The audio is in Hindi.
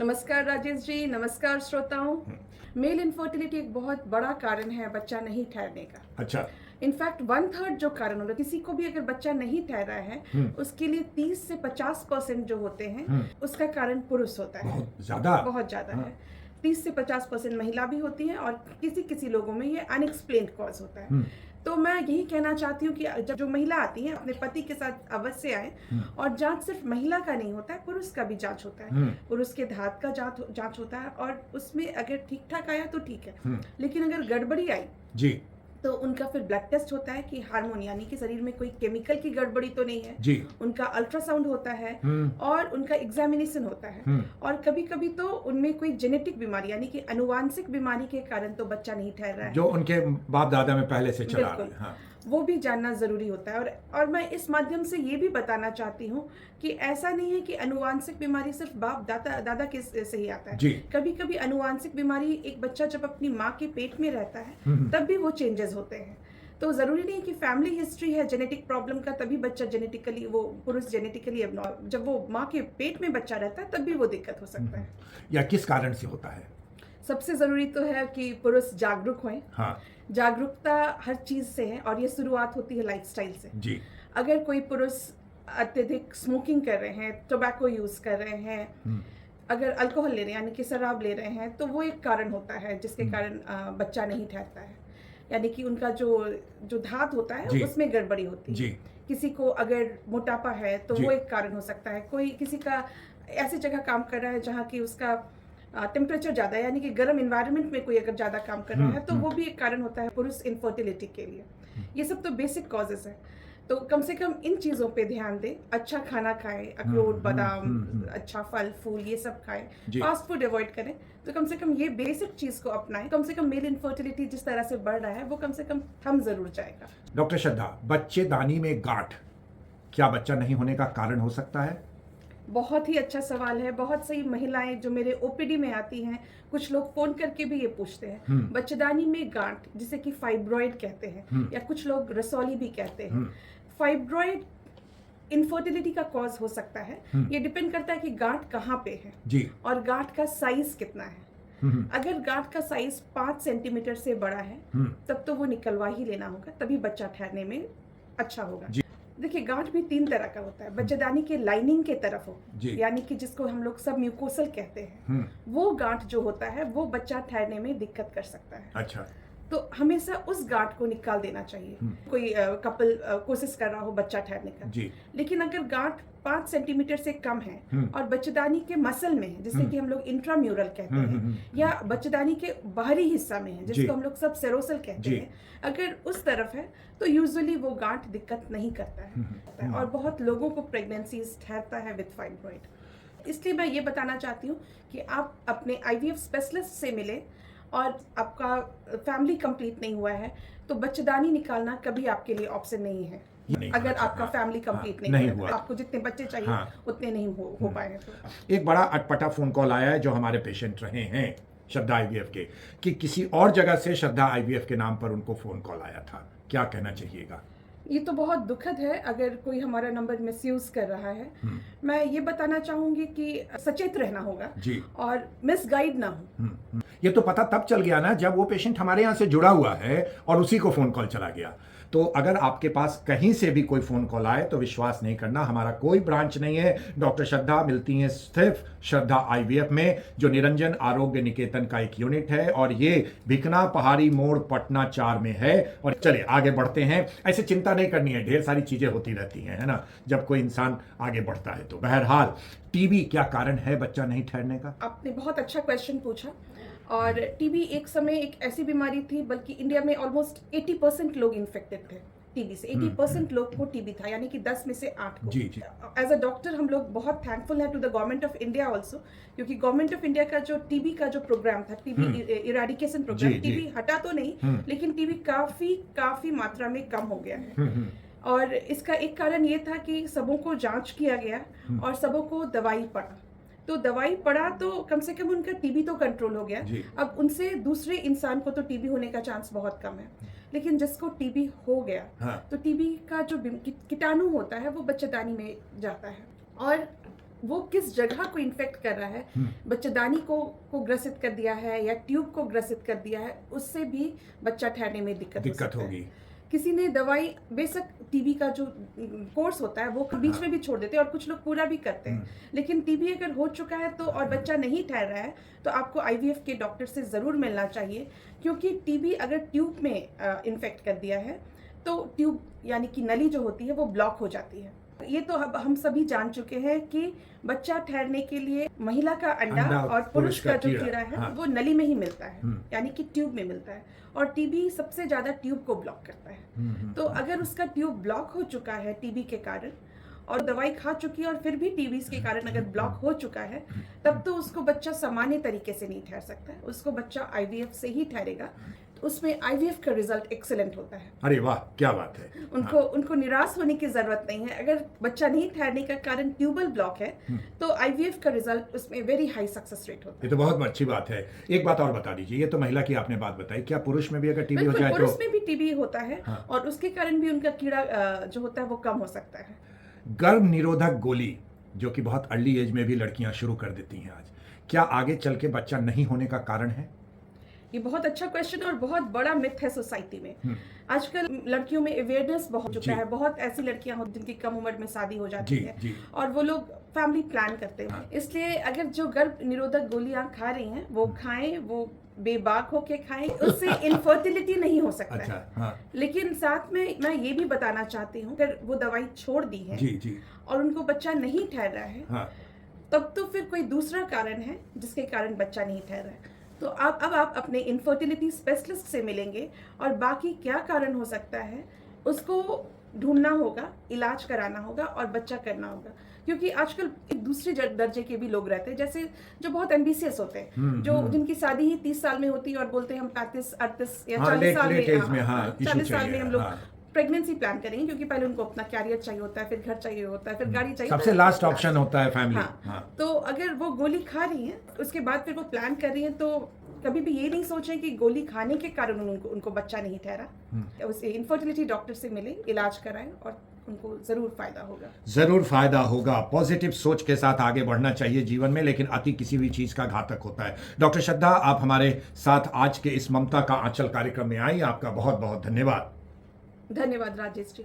नमस्कार राजेश जी, नमस्कार श्रोताओं। मेल इनफर्टिलिटी एक बहुत बड़ा कारण है बच्चा नहीं ठहरने का। अच्छा। इनफैक्ट 1/3 जो कारण होता है, किसी को भी अगर बच्चा नहीं ठहरा है उसके लिए 30 से 50% जो होते हैं उसका कारण पुरुष होता है। बहुत ज्यादा हाँ। है। 30 से 50% महिला भी होती है और किसी किसी लोगों में ये अनएक्सप्लेन्ड कॉज होता है। तो मैं यही कहना चाहती हूँ कि जब जो महिला आती है अपने पति के साथ अवश्य आए। और जांच सिर्फ महिला का नहीं होता है, पुरुष का भी जांच होता है। पुरुष के धात का जांच होता है और उसमें अगर ठीक ठाक आया तो ठीक है, लेकिन अगर गड़बड़ी आई जी तो उनका फिर ब्लड टेस्ट होता है कि हार्मोन यानी कि शरीर में कोई केमिकल की गड़बड़ी तो नहीं है जी। उनका अल्ट्रासाउंड होता है और उनका एग्जामिनेशन होता है। और कभी कभी तो उनमें कोई जेनेटिक बीमारी यानी कि अनुवांशिक बीमारी के कारण तो बच्चा नहीं ठहर रहा है, जो उनके बाप दादा में पहले से चला रहा है। हाँ। वो भी जानना जरूरी होता है। और मैं इस माध्यम से ये भी बताना चाहती हूँ कि ऐसा नहीं है कि अनुवांशिक बीमारी सिर्फ बाप दादा के से ही आता है। कभी कभी अनुवांशिक बीमारी एक बच्चा जब अपनी माँ के पेट में रहता है तब भी वो चेंजेस होते हैं। तो जरूरी नहीं कि फैमिली हिस्ट्री है जेनेटिक प्रॉब्लम का तभी बच्चा जेनेटिकली, वो पुरुष जेनेटिकली एबनॉर्मल, जब वो माँ के पेट में बच्चा रहता है तब भी वो दिक्कत हो सकता है। या किस कारण से होता है? सबसे जरूरी तो है कि पुरुष जागरूक हों। हाँ। जागरूकता हर चीज से है और ये शुरुआत होती है लाइफस्टाइल से। जी। अगर कोई पुरुष अत्यधिक स्मोकिंग कर रहे हैं, टोबैको यूज कर रहे हैं, अगर अल्कोहल ले रहे हैं यानी कि शराब ले रहे हैं, तो वो एक कारण होता है जिसके कारण बच्चा नहीं ठहरता है। यानी कि उनका जो धात होता है उसमें गड़बड़ी होती है। किसी को अगर मोटापा है तो वो एक कारण हो सकता है। कोई किसी का ऐसी जगह काम कर रहा है जहाँ की उसका टेम्परेचर ज़्यादा है यानी कि गर्म इन्वायरमेंट में कोई अगर ज़्यादा काम कर रहा है तो वो भी एक कारण होता है पुरुष इनफर्टिलिटी के लिए। ये सब तो बेसिक कॉजेस है। तो कम से कम इन चीज़ों पे ध्यान दें। अच्छा खाना खाएं, अखरोट, बादाम, अच्छा फल फूल ये सब खाएं, फास्ट फूड अवॉइड करें। तो कम से कम ये बेसिक चीज़ को अपनाएं। कम से कम मेल इनफर्टिलिटी जिस तरह से बढ़ रहा है वो कम से कम थम जरूर जाएगा। डॉक्टर श्रद्धा, बच्चेदानी में गांठ क्या बच्चा नहीं होने का कारण हो सकता है? बहुत ही अच्छा सवाल है। बहुत सही महिलाएं जो मेरे ओपीडी में आती हैं, कुछ लोग फोन करके भी ये पूछते हैं। बच्चेदानी में गांठ जिसे कि फाइब्रॉइड कहते हैं या कुछ लोग रसौली भी कहते हैं। फाइब्रॉइड इनफर्टिलिटी का कॉज हो सकता है। ये डिपेंड करता है कि गांठ कहाँ पे है जी और गांठ का साइज कितना है। अगर गांठ का साइज 5 सेंटीमीटर से बड़ा है तब तो वो निकलवा ही लेना होगा, तभी बच्चा ठहरने में अच्छा होगा। देखिए, गांठ भी 3 तरह का होता है। बच्चेदानी के लाइनिंग के तरफ हो यानी कि जिसको हम लोग सब म्यूकोसल कहते हैं, वो गांठ जो होता है वो बच्चा ठहरने में दिक्कत कर सकता है। अच्छा। तो हमेशा उस गांठ को निकाल देना चाहिए। कोई कपल कोशिश कर रहा हो बच्चा ठहरने का जी। लेकिन अगर गांठ 5 सेंटीमीटर से कम है और बच्चेदानी के मसल में है जिसे कि हम लोग इंट्राम्यूरल कहते हैं, या बच्चेदानी के बाहरी हिस्सा में है जिसको हम लोग सब सेरोसल कहते हैं, अगर उस तरफ है तो यूजुअली वो गांठ दिक्कत नहीं करता है। और बहुत लोगों को प्रेगनेंसीज ठहरता है विद फाइब्रॉइड। इसलिए मैं ये बताना चाहती हूँ कि आप अपने आईवीएफ स्पेशलिस्ट से मिले और आपका फैमिली कंप्लीट नहीं हुआ है तो बच्चेदानी निकालना कभी आपके लिए ऑप्शन नहीं है। अगर आपका फैमिली कंप्लीट नहीं हुआ, आपको जितने बच्चे चाहिए उतने नहीं हो पाए हैं तो। एक बड़ा अटपटा फोन कॉल आया है जो हमारे पेशेंट रहे हैं श्रद्धा आईवीएफ के, कि किसी और जगह से श्रद्धा आईवीएफ के नाम पर उनको फोन कॉल आया था। क्या कहना चाहिएगा? ये तो बहुत दुखद है अगर कोई हमारा नंबर मिसयूज कर रहा है। मैं ये बताना चाहूंगी कि सचेत रहना होगा जी और मिसगाइड ना हो। ये तो पता तब चल गया ना जब वो पेशेंट हमारे यहाँ से जुड़ा हुआ है और उसी को फोन कॉल चला गया। तो अगर आपके पास कहीं से भी कोई फोन कॉल आए तो विश्वास नहीं करना। हमारा कोई ब्रांच नहीं है। डॉक्टर श्रद्धा मिलती हैं सिर्फ श्रद्धा आईवीएफ में, जो निरंजन आरोग्य निकेतन का एक यूनिट है और ये भिकना पहाड़ी मोड़ पटना 4 में है। और चलिए आगे बढ़ते हैं। ऐसे चिंता नहीं करनी है, ढेर सारी चीजें होती रहती हैं, है ना, जब कोई इंसान आगे बढ़ता है। तो बहरहाल टीबी क्या कारण है बच्चा नहीं ठहरने का? आपने बहुत अच्छा क्वेश्चन पूछा। और टीबी एक समय एक ऐसी बीमारी थी, बल्कि इंडिया में ऑलमोस्ट 80% लोग इन्फेक्टेड थे टीबी से। 80% लोग को टीबी था यानी कि 10 में से 8 को। एज अ डॉक्टर हम लोग बहुत थैंकफुल हैं to the government of India also, क्योंकि गवर्नमेंट ऑफ इंडिया का जो टीबी का जो प्रोग्राम था, टीबी इरेडिकेशन प्रोग्राम, टीबी हटा तो नहीं लेकिन टीबी काफी मात्रा में कम हो गया है। और इसका एक कारण ये था कि सबों को जांच किया गया और सबों को दवाई पड़ा। तो दवाई पड़ा तो कम से कम उनका टीबी तो कंट्रोल हो गया। अब उनसे दूसरे इंसान को तो टीबी होने का चांस बहुत कम है, लेकिन जिसको टीबी हो गया तो टीबी का जो कीटाणु होता है वो बच्चेदानी में जाता है। और वो किस जगह को इन्फेक्ट कर रहा है, बच्चेदानी को ग्रसित कर दिया है या ट्यूब को ग्रसित कर दिया है, उससे भी बच्चा ठहरने में दिक्कत होगी। किसी ने दवाई, बेशक टीबी का जो कोर्स होता है वो बीच में भी छोड़ देते हैं और कुछ लोग पूरा भी करते हैं, लेकिन टीबी अगर हो चुका है तो और बच्चा नहीं ठहर रहा है तो आपको आईवीएफ के डॉक्टर से ज़रूर मिलना चाहिए, क्योंकि टीबी अगर ट्यूब में इन्फेक्ट कर दिया है तो ट्यूब यानी कि नली जो होती है वो ब्लॉक हो जाती है। ये तो अब हम सभी जान चुके हैं कि बच्चा ठहरने के लिए महिला का अंडा और पुरुष का जो कीड़ा है वो नली में ही मिलता है, यानी कि ट्यूब में मिलता है, और टीबी सबसे ज्यादा ट्यूब को ब्लॉक करता है। तो अगर उसका ट्यूब ब्लॉक हो चुका है टीबी के कारण और दवाई खा चुकी है और फिर भी टीबी के कारण अगर ब्लॉक हो चुका है, तब तो उसको बच्चा सामान्य तरीके से नहीं ठहर सकता है, उसको बच्चा आईवीएफ से ही ठहरेगा। उसमें आईवीएफ का रिजल्ट एक्सीलेंट होता है। अरे वाह, क्या बात है। उनको निराश होने की जरूरत नहीं है। अगर बच्चा नहीं ठहरने का कारण ट्यूबल ब्लॉक है तो आईवीएफ का रिजल्ट उसमें वेरी हाई सक्सेस रेट होता है। ये तो बहुत अच्छी बात है। एक बात और बता दीजिए, ये तो महिला की आपने बात बताई, क्या पुरुष में भी अगर टीबी हो जाए तो? पुरुष में भी टीबी होता है और उसके कारण भी उनका कीड़ा जो होता है वो कम हो सकता है। गर्भ निरोधक गोली जो कि बहुत अर्ली एज में भी लड़कियां शुरू कर देती हैं आज, क्या आगे चल के बच्चा नहीं होने का कारण है? ये बहुत अच्छा क्वेश्चन और बहुत बड़ा मिथ है सोसाइटी में। आजकल लड़कियों में अवेयरनेस बहुत चुका है, बहुत ऐसी लड़कियां हो जिनकी कम उम्र में शादी हो जाती है और वो लोग फैमिली प्लान करते हैं। इसलिए अगर जो गर्भ निरोधक गोलियां खा रही हैं वो खाएं, वो बेबाक होके खाएं, उससे इनफर्टिलिटी नहीं हो सकता है। लेकिन साथ में मैं ये भी बताना चाहती हूँ, अगर वो दवाई छोड़ दी है और उनको बच्चा नहीं ठहर रहा है तब तो फिर कोई दूसरा कारण है जिसके कारण बच्चा नहीं ठहर रहा है। तो अब आप अपने इनफर्टिलिटी स्पेशलिस्ट से मिलेंगे और बाकी क्या कारण हो सकता है उसको ढूंढना होगा, इलाज कराना होगा और बच्चा करना होगा। क्योंकि आजकल एक दूसरे दर्जे के भी लोग रहते हैं, जैसे जो बहुत एम्बिशियस होते हैं, जो जिनकी शादी ही 30 साल में होती है और बोलते हैं हम 35, 38 या 40 साल में हम लोग प्रेगनेंसी प्लान करेंगे, क्योंकि पहले उनको अपना कैरियर चाहिए होता है, फिर घर चाहिए होता है, फिर गाड़ी चाहिए, सबसे लास्ट ऑप्शन होता है फैमिली। तो अगर वो गोली खा रही हैं उसके बाद फिर वो प्लान कर रही हैं तो कभी भी ये नहीं सोचें कि गोली खाने के कारण उनको बच्चा नहीं ठहरा। उसे इनफर्टिलिटी डॉक्टर से मिले, इलाज कराएं और उनको जरूर फायदा होगा। जरूर फायदा होगा। पॉजिटिव सोच के साथ आगे बढ़ना चाहिए जीवन में, लेकिन अति किसी भी चीज का घातक होता है। डॉक्टर श्रद्धा, आप हमारे साथ आज के इस ममता का आंचल कार्यक्रम में आई, आपका बहुत बहुत धन्यवाद। धन्यवाद राजेश जी।